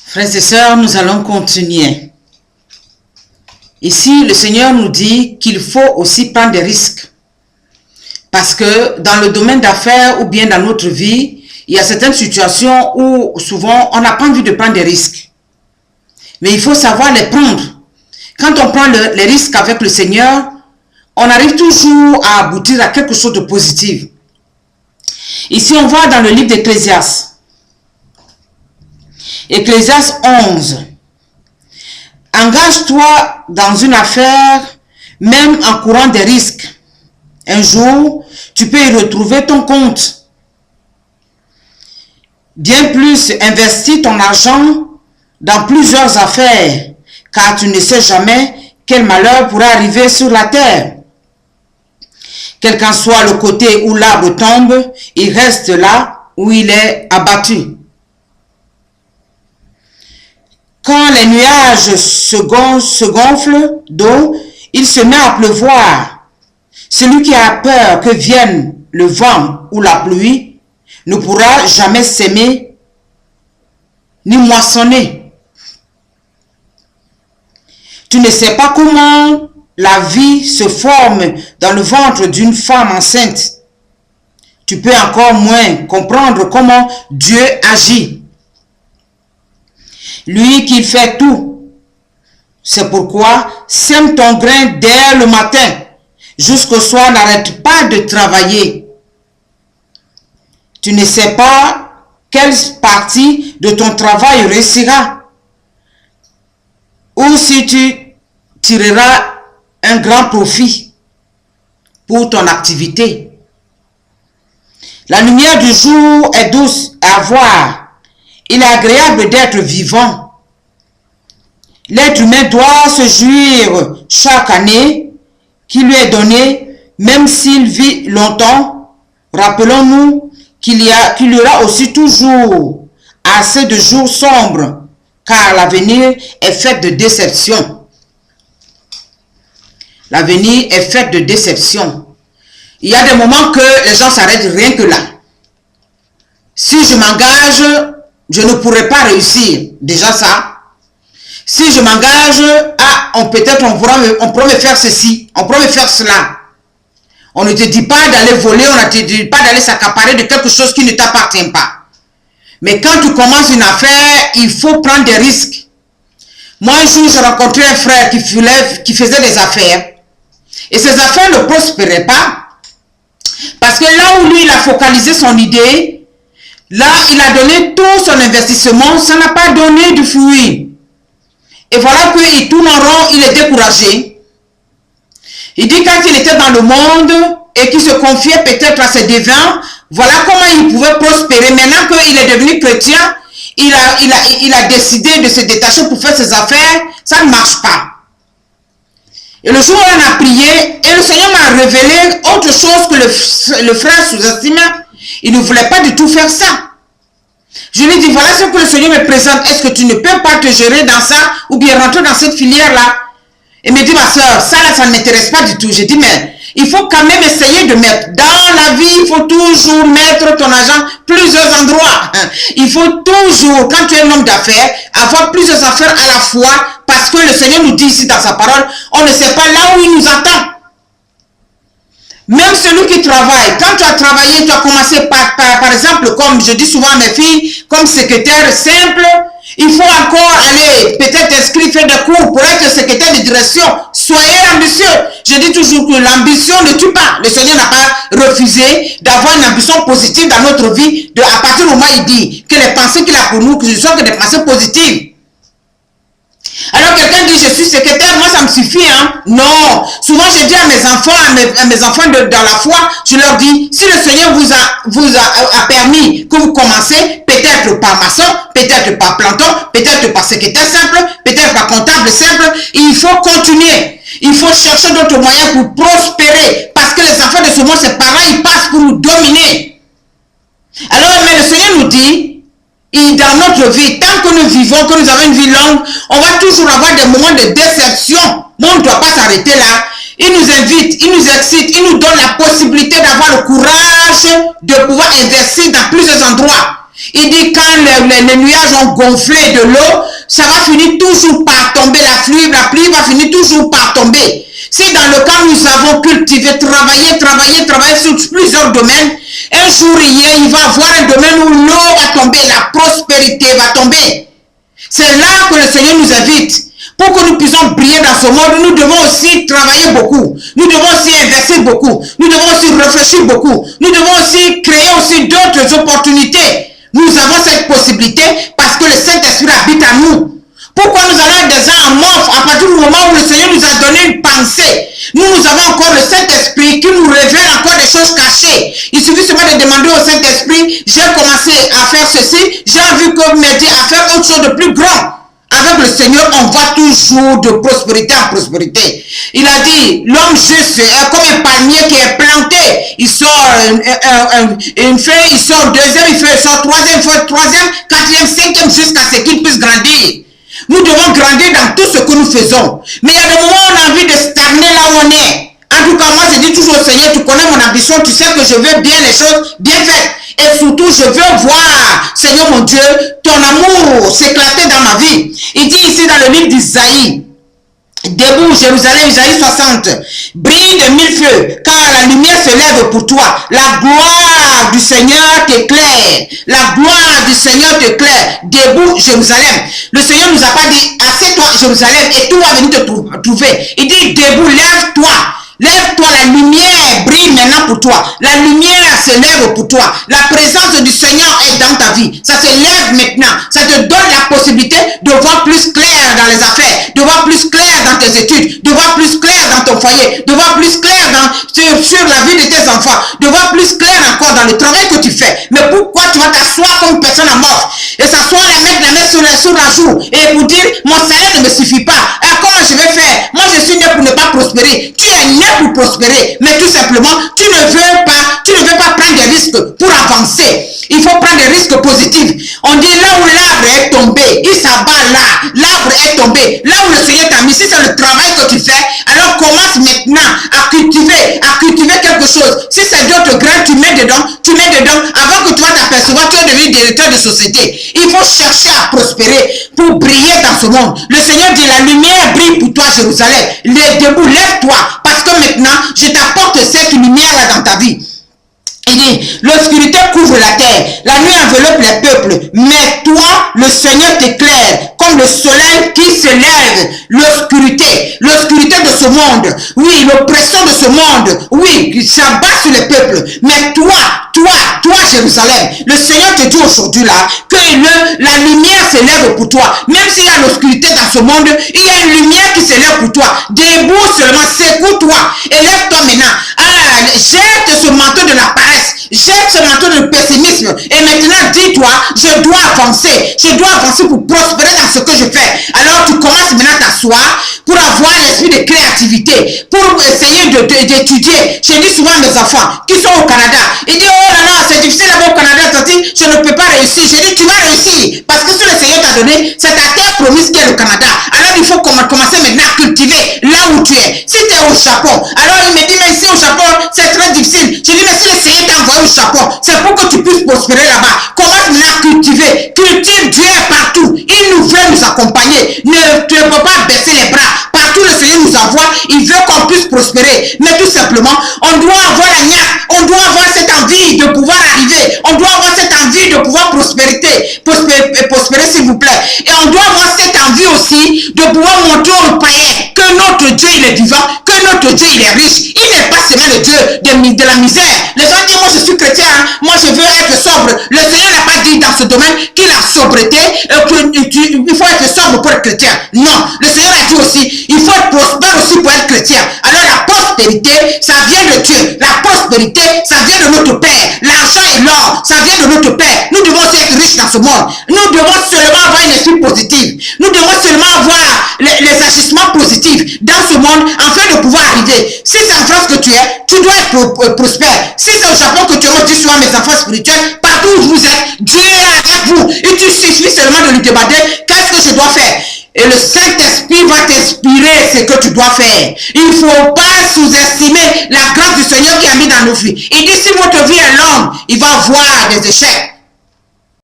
Frères et sœurs, nous allons continuer. Ici, le Seigneur nous dit qu'il faut aussi prendre des risques. Parce que dans le domaine d'affaires ou bien dans notre vie, il y a certaines situations où souvent on n'a pas envie de prendre des risques. Mais il faut savoir les prendre. Quand on prend les risques avec le Seigneur, on arrive toujours à aboutir à quelque chose de positif. Ici, on va dans le livre d'Ecclésiaste. Ecclésiaste 11. Engage-toi dans une affaire, même en courant des risques. Un jour, tu peux y retrouver ton compte. Bien plus, investis ton argent dans plusieurs affaires, car tu ne sais jamais quel malheur pourrait arriver sur la terre. Quel qu'en soit le côté où l'arbre tombe, il reste là où il est abattu. Quand les nuages se gonflent d'eau, il se met à pleuvoir. Celui qui a peur que vienne le vent ou la pluie ne pourra jamais s'aimer ni moissonner. Tu ne sais pas comment la vie se forme dans le ventre d'une femme enceinte. Tu peux encore moins comprendre comment Dieu agit. Lui qui fait tout. C'est pourquoi sème ton grain dès le matin. Jusqu'au soir, n'arrête pas de travailler. Tu ne sais pas quelle partie de ton travail réussira. Ou si tu tireras un grand profit pour ton activité. La lumière du jour est douce à voir. Il est agréable d'être vivant. L'être humain doit se jouir chaque année qui lui est donnée, même s'il vit longtemps. Rappelons-nous qu'il y aura aussi toujours assez de jours sombres, car l'avenir est fait de déception. L'avenir est fait de déception. Il y a des moments que les gens s'arrêtent rien que là. Si je m'engage, je ne pourrai pas réussir. Déjà ça. Si je m'engage, peut-être on pourra me faire ceci, on pourra me faire cela. On ne te dit pas d'aller voler, on ne te dit pas d'aller s'accaparer de quelque chose qui ne t'appartient pas. Mais quand tu commences une affaire, il faut prendre des risques. Moi, un jour, j'ai rencontré un frère qui faisait des affaires. Et ces affaires ne prospéraient pas. Parce que là où lui, il a focalisé son idée, là, il a donné tout son investissement, ça n'a pas donné de fruit. Et voilà qu'il tourne en rond, il est découragé. Il dit quand il était dans le monde et qu'il se confiait peut-être à ses devins, voilà comment il pouvait prospérer. Maintenant qu'il est devenu chrétien, il a décidé de se détacher pour faire ses affaires, ça ne marche pas. Et le jour où on a prié, et le Seigneur m'a révélé autre chose que le frère sous-estimait. Il ne voulait pas du tout faire ça. Je lui ai dit, voilà ce que le Seigneur me présente. Est-ce que tu ne peux pas te gérer dans ça ou bien rentrer dans cette filière-là? Il me dit, ma soeur, ça là, ça ne m'intéresse pas du tout. J'ai dit, mais il faut quand même essayer de mettre. Dans la vie, il faut toujours mettre ton argent plusieurs endroits. Il faut toujours, quand tu es un homme d'affaires, avoir plusieurs affaires à la fois parce que le Seigneur nous dit ici dans sa parole, on ne sait pas là où il nous attend. Même celui qui travaille, quand tu as travaillé, tu as commencé par exemple, comme je dis souvent à mes filles, comme secrétaire simple, il faut encore aller peut-être inscrire, faire des cours pour être secrétaire de direction. Soyez ambitieux. Je dis toujours que l'ambition ne tue pas. Le Seigneur n'a pas refusé d'avoir une ambition positive dans notre vie. À partir du moment où il dit que les pensées qu'il a pour nous, que ce sont que des pensées positives. Alors quelqu'un dit je suis secrétaire, moi ça me suffit, hein? Non. Souvent je dis à mes enfants dans la foi, je leur dis si le Seigneur vous a permis que vous commencez peut-être par maçon, peut-être par planton, peut-être par secrétaire simple, peut-être par comptable simple, il faut continuer. Il faut chercher d'autres moyens pour prospérer parce que les enfants de ce monde, c'est pareil, ils passent pour nous dominer. Alors mais le Seigneur nous dit et dans notre vie, tant que nous vivons, que nous avons une vie longue, on va toujours avoir des moments de déception. Mais on ne doit pas s'arrêter là. Il nous invite, il nous excite, il nous donne la possibilité d'avoir le courage de pouvoir investir dans plusieurs endroits. Il dit quand les nuages ont gonflé de l'eau, ça va finir toujours par tomber. La pluie va finir toujours par tomber. Si dans le cas nous avons cultivé, travaillé sur plusieurs domaines, un jour il va y avoir un domaine où l'eau va tomber, la prospérité va tomber. C'est là que le Seigneur nous invite. Pour que nous puissions briller dans ce monde, nous devons aussi travailler beaucoup. Nous devons aussi investir beaucoup. Nous devons aussi réfléchir beaucoup. Nous devons aussi créer aussi d'autres opportunités. Nous avons cette possibilité parce que le Saint-Esprit habite à nous. Pourquoi nous allons être des gens amorphes à partir du moment où le Seigneur nous a donné une pensée? Nous avons encore le Saint-Esprit qui nous révèle encore des choses cachées. Il suffit seulement de demander au Saint-Esprit, j'ai commencé à faire ceci, j'ai envie que m'aider à faire autre chose de plus grand. Avec le Seigneur, on va toujours de prospérité en prospérité. Il a dit, l'homme juste est comme un palmier qui est planté. Il sort une feuille, il sort deuxième, il sort troisième, quatrième, cinquième, jusqu'à ce qu'il puisse grandir. Nous devons grandir dans tout ce que nous faisons. Mais il y a des moments où on a envie de stagner là où on est. En tout cas, moi je dis toujours au Seigneur, tu connais mon ambition, tu sais que je veux bien les choses bien faites. Et surtout, je veux voir, Seigneur mon Dieu, ton amour s'éclater dans ma vie. Il dit ici dans le livre d'Isaïe, debout, Jérusalem, Isaïe 60, brille de mille feux, car la lumière se lève pour toi. La gloire du Seigneur t'éclaire. La gloire du Seigneur t'éclaire. Debout, Jérusalem. Le Seigneur nous a pas dit, assieds-toi, Jérusalem, et tout va venir te trouver. Il dit, debout, lève-toi. Lève-toi, la lumière brille maintenant pour toi. La lumière se lève pour toi. La présence du Seigneur est dans ta vie. Ça se lève maintenant. Ça te donne la possibilité de voir plus clair dans les affaires, de voir plus clair dans tes études, de voir plus clair dans ton foyer, de voir plus clair sur la vie de tes enfants, de voir plus clair encore dans le travail que tu fais. Mais pourquoi tu vas t'asseoir comme une personne à mort et s'asseoir et mettre la main sur la joue et pour dire, mon salaire ne me suffit pas. Alors comment je vais faire? Moi je suis né pour ne pas prospérer. Tu es né pour prospérer, mais tout simplement, tu ne veux pas prendre des risques pour avancer. Il faut prendre des risques positifs. On dit là où l'arbre est tombé, il s'abat là. L'arbre est tombé. Là où le Seigneur t'a mis, si c'est le travail que tu fais, alors commence maintenant à cultiver quelque chose. Si c'est d'autres graines, tu mets dedans. Avant que tu vas t'apercevoir, tu es devenu directeur de société. Il faut chercher à prospérer pour briller dans ce monde. Le Seigneur dit, la lumière brille pour toi, Jérusalem. Debout, lève-toi, parce que maintenant, je t'apporte cette lumière-là dans ta vie. Il dit, l'obscurité couvre la terre, la nuit enveloppe les peuples, mais toi, le Seigneur t'éclaire comme le soleil qui se lève. L'obscurité de ce monde, oui, l'oppression de ce monde, oui, s'abat sur les peuples. Mais toi, Jérusalem, le Seigneur te dit aujourd'hui là, que la lumière se lève pour toi. Même s'il y a l'obscurité dans ce monde, il y a une lumière qui se lève pour toi. Debout seulement, secoue-toi, élève-toi maintenant. Jette ce manteau de la paresse, jette ce manteau de pessimisme et maintenant dis-toi, je dois avancer pour prospérer dans ce que je fais. Alors tu commences maintenant à t'asseoir pour avoir l'esprit de créativité, pour essayer d'étudier. Je dis souvent à mes enfants qui sont au Canada, ils disent, oh là là, c'est difficile d'aller au Canada, je ne peux pas réussir. Je dis, tu vas réussir parce que ce que le Seigneur t'a donné, c'est ta terre promise qui est le Canada. Alors il faut commencer maintenant à cultiver là où tu es. Si tu es au Japon, alors il me dit, mais ici au Japon, c'est très difficile. Je dis, mais si le Seigneur t'a envoyé au Japon, c'est pour que tu puisses prospérer là-bas. Commence maintenant à cultiver. Cultive, Dieu est partout. Il nous veut nous accompagner. Tu ne peux pas baisser les bras. Partout le Seigneur nous envoie, il veut qu'on puisse prospérer. Mais tout simplement, on doit avoir la niaque. On doit avoir cette envie de pouvoir arriver. On doit avoir cette envie de pouvoir prospérer, s'il vous plaît. Et on doit avoir cette envie aussi de pouvoir montrer aux païens que notre Dieu il est vivant, que notre Dieu il est riche. Il n'est pas seulement le Dieu de la misère. Les gens disent, moi je suis chrétien, hein, moi je veux être sobre. Le Seigneur n'a pas dit dans ce domaine qu'il a sobriété, il faut être sobre pour être chrétien. Non, le Seigneur a dit aussi, il faut être prospère aussi pour être chrétien. Alors la prospérité, ça vient de Dieu. La prospérité, ça vient de notre Père. L'argent et l'or, ça vient de notre Père. Nous devons aussi être riches dans ce monde. Nous devons seulement avoir une esprit positif. Nous devons seulement avoir les agissements positifs dans ce monde afin de pouvoir arriver. Si c'est en France que tu es, tu dois être prospère. Si c'est au Japon que tu es, moi je dis souvent mes enfants spirituels, partout où vous êtes, Dieu est avec vous. Il te suffit seulement de lui demander qu'est-ce que je dois faire. Et le Saint-Esprit va t'inspirer ce que tu dois faire. Il ne faut pas sous-estimer la grâce du Seigneur qui a mis dans nos vies. Il dit si votre vie est longue, il va avoir des échecs.